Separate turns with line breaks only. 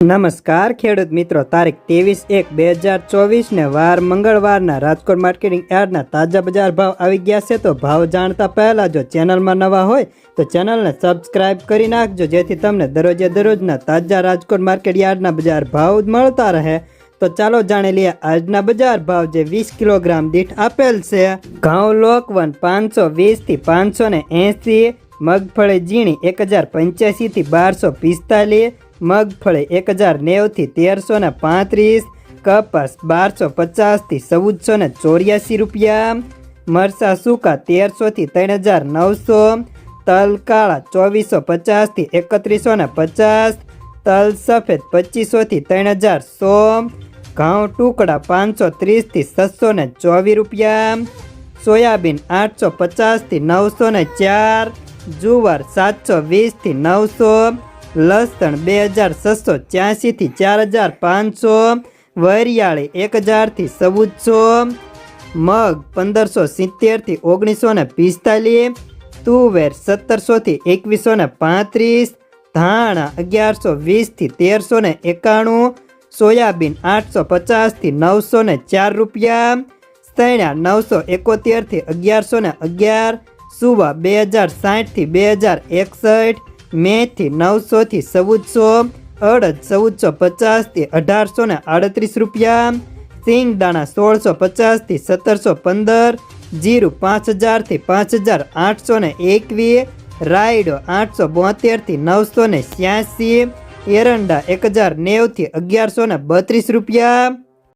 નમસ્કાર ખેડૂત મિત્રો, તારીખ 23/1/2024 ને વાર મંગળવારના રાજકોટ માર્કેટિંગ યાર્ડના તાજા બજાર ભાવ આવી ગયા છે। તો ભાવ જાણતા પહેલા જો ચેનલમાં નવા હોય તો ચેનલને સબસ્ક્રાઇબ કરી નાખજો, જેથી તમને દરરોજે દરરોજના તાજા રાજકોટ માર્કેટ યાર્ડના બજાર ભાવ મળતા રહે। તો ચાલો જાણી લઈએ આજના બજાર ભાવ જે 20 કિલોગ્રામ દીઠ આપેલ છે। ઘઉં લોકવન 520 થી 580, મગફળી ઝીણી 1085 થી 1245, મગફળી 1090 થી 1335, કપાસ 1250 થી 1484 રૂપિયા, મરસા સૂકા 1300 થી 3900, તલ કાળા 2450 થી 3150, તલ સફેદ 2500 થી 3100, ઘઉં ટુકડા 530 થી 624 રૂપિયા, સોયાબીન 850 થી 904, જુવાર 720 થી 900, લસણ 2684 થી 4500, વરિયાળી 1000 થી 1400, મગ 1570 થી 1945, તુવેર 1700 થી 2135, ધાણા 1120 થી 1391, સોયાબીન 850 થી 904 રૂપિયા, સૈણા 971 થી 1111, સુવા 2060 થી 2061, મેથી 900 થી 1400, અડદ 1450 થી 1838 રૂપિયા, સિંગદાણા 1650 થી 1715, જીરું 5000 થી 5821, રાયડો 872 થી 986, એરંડા 1090 થી 1132 રૂપિયા,